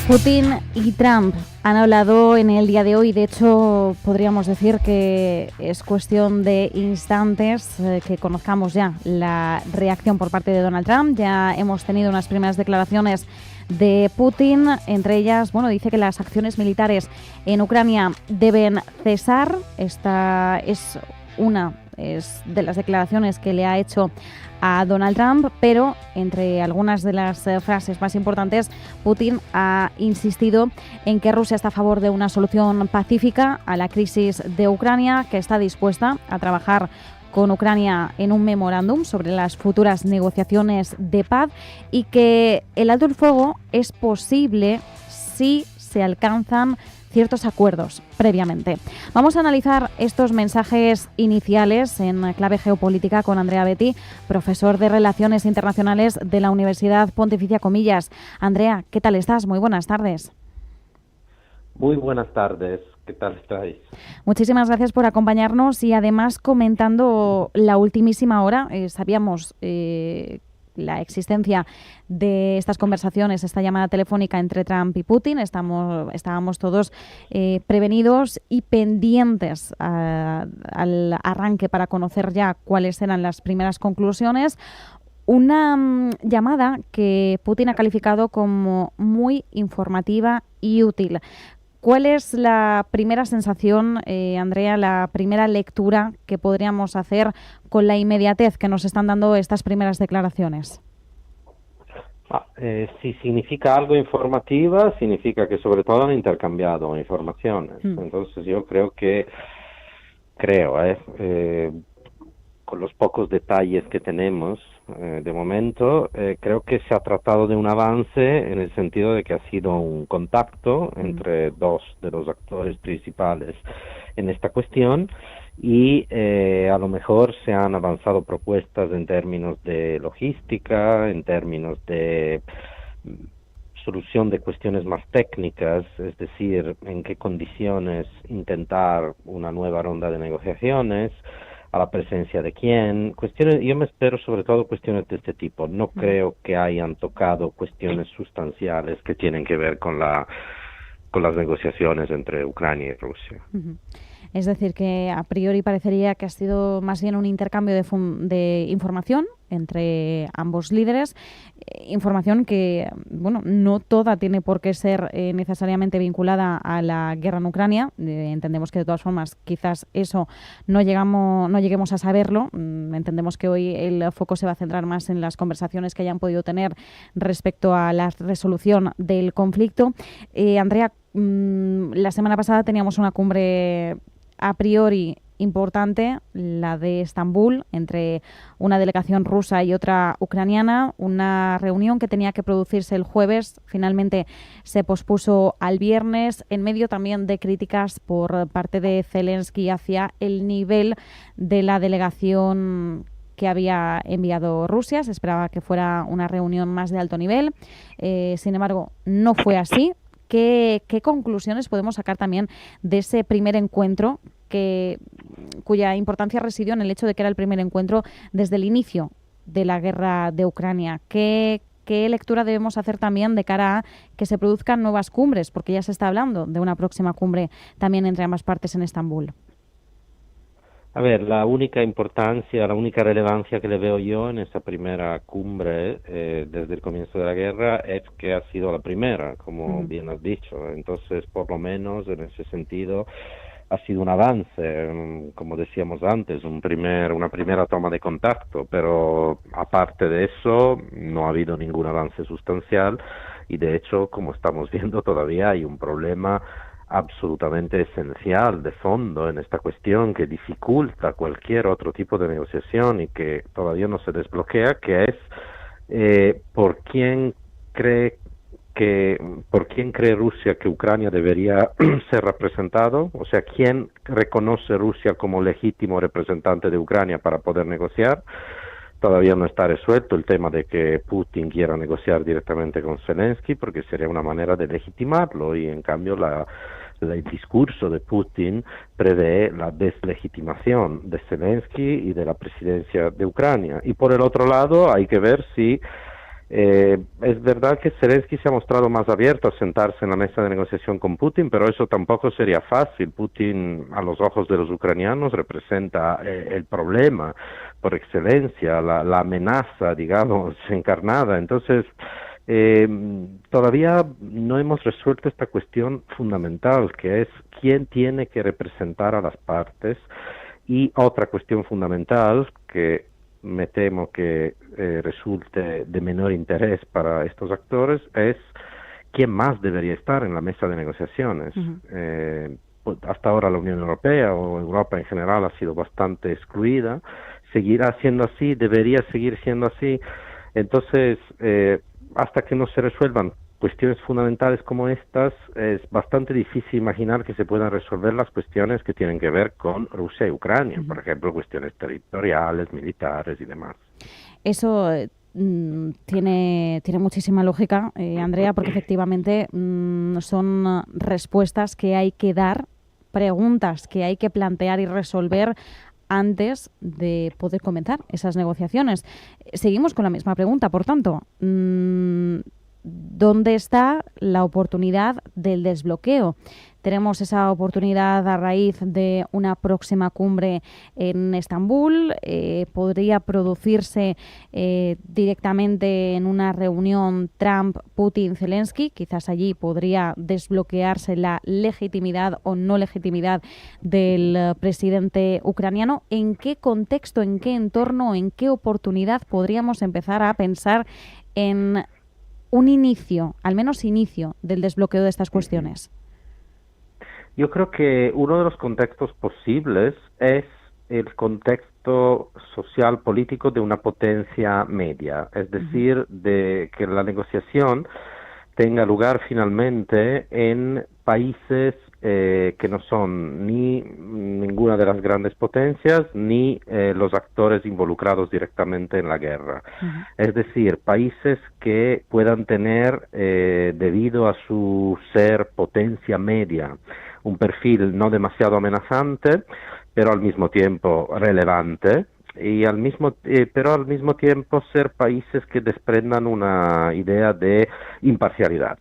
Putin y Trump han hablado en el día de hoy. De hecho, podríamos decir que es cuestión de instantes que conozcamos ya la reacción por parte de Donald Trump. Ya hemos tenido unas primeras declaraciones de Putin. Entre ellas, dice que las acciones militares en Ucrania deben cesar. Esta es de las declaraciones que le ha hecho a Donald Trump, pero entre algunas de las frases más importantes, Putin ha insistido en que Rusia está a favor de una solución pacífica a la crisis de Ucrania, que está dispuesta a trabajar con Ucrania en un memorándum sobre las futuras negociaciones de paz y que el alto el fuego es posible si se alcanzan ciertos acuerdos previamente. Vamos a analizar estos mensajes iniciales en clave geopolítica con Andrea Betti, profesor de Relaciones Internacionales de la Universidad Pontificia Comillas. Andrea, ¿qué tal estás? Muy buenas tardes. Muy buenas tardes. ¿Qué tal estáis? Muchísimas gracias por acompañarnos y además comentando la ultimísima hora. Sabíamos la existencia de estas conversaciones, esta llamada telefónica entre Trump y Putin. Estábamos todos prevenidos y pendientes al arranque para conocer ya cuáles eran las primeras conclusiones. Una llamada que Putin ha calificado como muy informativa y útil. ¿Cuál es la primera sensación, Andrea, la primera lectura que podríamos hacer con la inmediatez que nos están dando estas primeras declaraciones? Si significa algo informativa, significa que sobre todo han intercambiado informaciones. Entonces yo creo, con los pocos detalles que tenemos de momento, creo que se ha tratado de un avance en el sentido de que ha sido un contacto entre dos de los actores principales en esta cuestión y a lo mejor se han avanzado propuestas en términos de logística, en términos de solución de cuestiones más técnicas, es decir, en qué condiciones intentar una nueva ronda de negociaciones, a la presencia de quién, yo me espero sobre todo cuestiones de este tipo. No creo que hayan tocado cuestiones sustanciales que tienen que ver con las negociaciones entre Ucrania y Rusia. Es decir, que a priori parecería que ha sido más bien un intercambio de información entre ambos líderes, información que, no toda tiene por qué ser necesariamente vinculada a la guerra en Ucrania. Entendemos que de todas formas quizás eso no lleguemos a saberlo. Entendemos que hoy el foco se va a centrar más en las conversaciones que hayan podido tener respecto a la resolución del conflicto. Andrea, la semana pasada teníamos una cumbre a priori importante, la de Estambul, entre una delegación rusa y otra ucraniana, una reunión que tenía que producirse el jueves, finalmente se pospuso al viernes, en medio también de críticas por parte de Zelensky hacia el nivel de la delegación que había enviado Rusia. Se esperaba que fuera una reunión más de alto nivel, sin embargo, no fue así. ¿Qué conclusiones podemos sacar también de ese primer encuentro cuya importancia residió en el hecho de que era el primer encuentro desde el inicio de la guerra de Ucrania? ¿Qué lectura debemos hacer también de cara a que se produzcan nuevas cumbres? Porque ya se está hablando de una próxima cumbre también entre ambas partes en Estambul. La única relevancia que le veo yo en esa primera cumbre desde el comienzo de la guerra es que ha sido la primera, como bien has dicho. Entonces, por lo menos en ese sentido, ha sido un avance, como decíamos antes, una primera toma de contacto, pero aparte de eso no ha habido ningún avance sustancial y de hecho, como estamos viendo, todavía hay un problema absolutamente esencial de fondo en esta cuestión que dificulta cualquier otro tipo de negociación y que todavía no se desbloquea, que es ¿por quién cree Rusia que Ucrania debería ser representado? O sea, ¿quién reconoce Rusia como legítimo representante de Ucrania para poder negociar? Todavía no está resuelto el tema de que Putin quiera negociar directamente con Zelensky, porque sería una manera de legitimarlo, y en cambio el discurso de Putin prevé la deslegitimación de Zelensky y de la presidencia de Ucrania. Y por el otro lado hay que ver si Es verdad que Zelensky se ha mostrado más abierto a sentarse en la mesa de negociación con Putin, pero eso tampoco sería fácil. Putin, a los ojos de los ucranianos, representa el problema por excelencia, la amenaza, digamos, encarnada. Entonces, todavía no hemos resuelto esta cuestión fundamental, que es quién tiene que representar a las partes, y otra cuestión fundamental que me temo que resulte de menor interés para estos actores es quién más debería estar en la mesa de negociaciones. Pues hasta ahora la Unión Europea o Europa en general ha sido bastante excluida, seguirá siendo así, debería seguir siendo así. Entonces, hasta que no se resuelvan cuestiones fundamentales como estas, es bastante difícil imaginar que se puedan resolver las cuestiones que tienen que ver con Rusia y Ucrania, por ejemplo, cuestiones territoriales, militares y demás. Eso tiene muchísima lógica, Andrea, porque efectivamente son respuestas que hay que dar, preguntas que hay que plantear y resolver antes de poder comenzar esas negociaciones. Seguimos con la misma pregunta, por tanto. ¿Dónde está la oportunidad del desbloqueo? Tenemos esa oportunidad a raíz de una próxima cumbre en Estambul. Podría producirse directamente en una reunión Trump-Putin-Zelensky. Quizás allí podría desbloquearse la legitimidad o no legitimidad del presidente ucraniano. ¿En qué contexto, en qué entorno, en qué oportunidad podríamos empezar a pensar en un inicio, al menos inicio, del desbloqueo de estas cuestiones? Yo creo que uno de los contextos posibles es el contexto social político de una potencia media, es decir, de que la negociación tenga lugar finalmente en países que no son ni ninguna de las grandes potencias ni los actores involucrados directamente en la guerra. Es decir, países que puedan tener, debido a su ser potencia media, un perfil no demasiado amenazante, pero al mismo tiempo relevante, pero al mismo tiempo ser países que desprendan una idea de imparcialidad,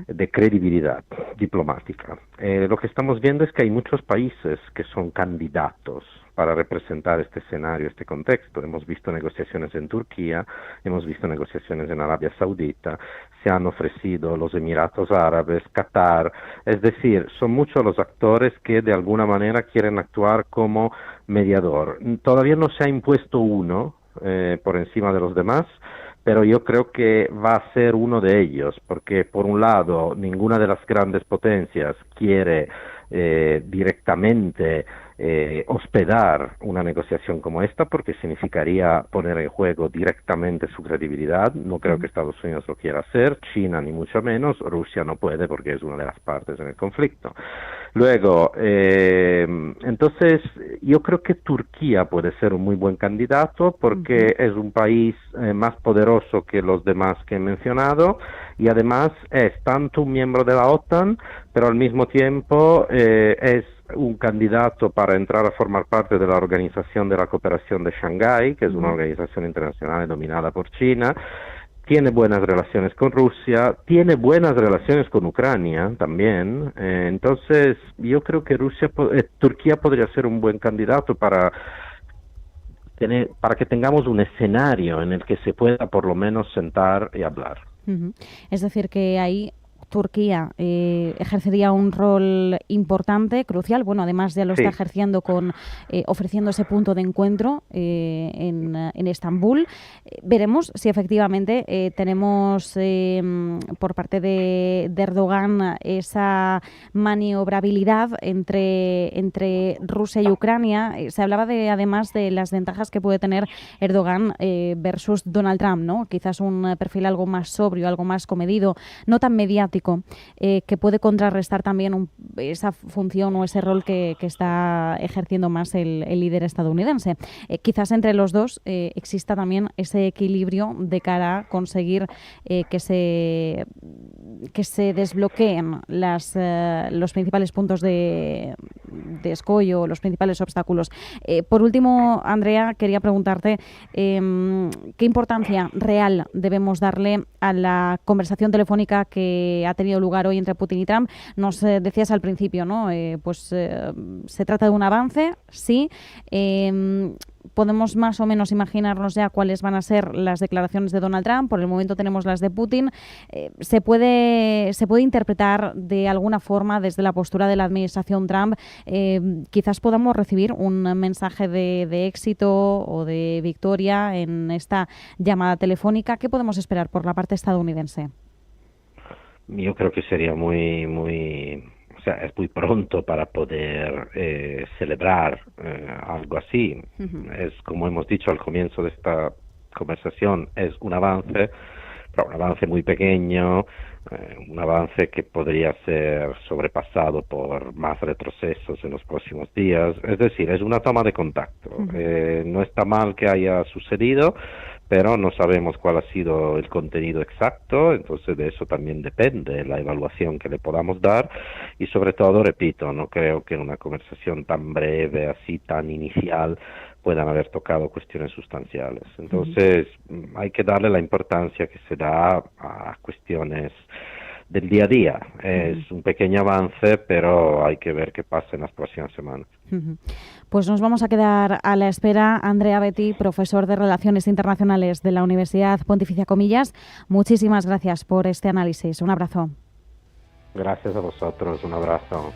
de credibilidad diplomática. Lo que estamos viendo es que hay muchos países que son candidatos para representar este escenario, este contexto. Hemos visto negociaciones en Turquía, hemos visto negociaciones en Arabia Saudita, se han ofrecido los Emiratos Árabes, Qatar, es decir, son muchos los actores que de alguna manera quieren actuar como mediador. Todavía no se ha impuesto uno por encima de los demás, pero yo creo que va a ser uno de ellos, porque por un lado ninguna de las grandes potencias quiere directamente hospedar una negociación como esta, porque significaría poner en juego directamente su credibilidad. No creo que Estados Unidos lo quiera hacer, China ni mucho menos, Rusia no puede porque es una de las partes en el conflicto. Luego, entonces, yo creo que Turquía puede ser un muy buen candidato porque es un país más poderoso que los demás que he mencionado y además es tanto un miembro de la OTAN, pero al mismo tiempo es un candidato para entrar a formar parte de la Organización de la Cooperación de Shanghái, que es una organización internacional dominada por China. Tiene buenas relaciones con Rusia, tiene buenas relaciones con Ucrania también. Entonces, yo creo que Turquía podría ser un buen candidato para que tengamos un escenario en el que se pueda por lo menos sentar y hablar. Es decir, que ahí Turquía ejercería un rol importante, crucial. Bueno, además ya lo está ejerciendo ofreciendo ese punto de encuentro en Estambul. Veremos si efectivamente tenemos por parte de Erdogan esa maniobrabilidad entre Rusia y Ucrania. Se hablaba además de las ventajas que puede tener Erdogan versus Donald Trump, ¿no? Quizás un perfil algo más sobrio, algo más comedido, no tan mediático, que puede contrarrestar también esa función o ese rol que está ejerciendo más el líder estadounidense. Quizás entre los dos exista también ese equilibrio de cara a conseguir que se desbloqueen los principales puntos de de escollo, los principales obstáculos. Por último, Andrea, quería preguntarte qué importancia real debemos darle a la conversación telefónica que ha tenido lugar hoy entre Putin y Trump. Nos decías al principio, ¿no? Se trata de un avance, sí. Podemos más o menos imaginarnos ya cuáles van a ser las declaraciones de Donald Trump. Por el momento tenemos las de Putin. ¿Se puede interpretar de alguna forma desde la postura de la administración Trump? Quizás podamos recibir un mensaje de éxito o de victoria en esta llamada telefónica. ¿Qué podemos esperar por la parte estadounidense? Yo creo que sería o sea, es muy pronto para poder celebrar algo así. Es, como hemos dicho al comienzo de esta conversación, es un avance, pero un avance muy pequeño, un avance que podría ser sobrepasado por más retrocesos en los próximos días. Es decir, es una toma de contacto. No está mal que haya sucedido, pero no sabemos cuál ha sido el contenido exacto, entonces de eso también depende la evaluación que le podamos dar y sobre todo, repito, no creo que en una conversación tan breve, así tan inicial, puedan haber tocado cuestiones sustanciales. Entonces hay que darle la importancia que se da a cuestiones del día a día. Es un pequeño avance, pero hay que ver qué pasa en las próximas semanas. Pues nos vamos a quedar a la espera. Andrea Betti, profesor de Relaciones Internacionales de la Universidad Pontificia Comillas, muchísimas gracias por este análisis. Un abrazo. Gracias a vosotros. Un abrazo.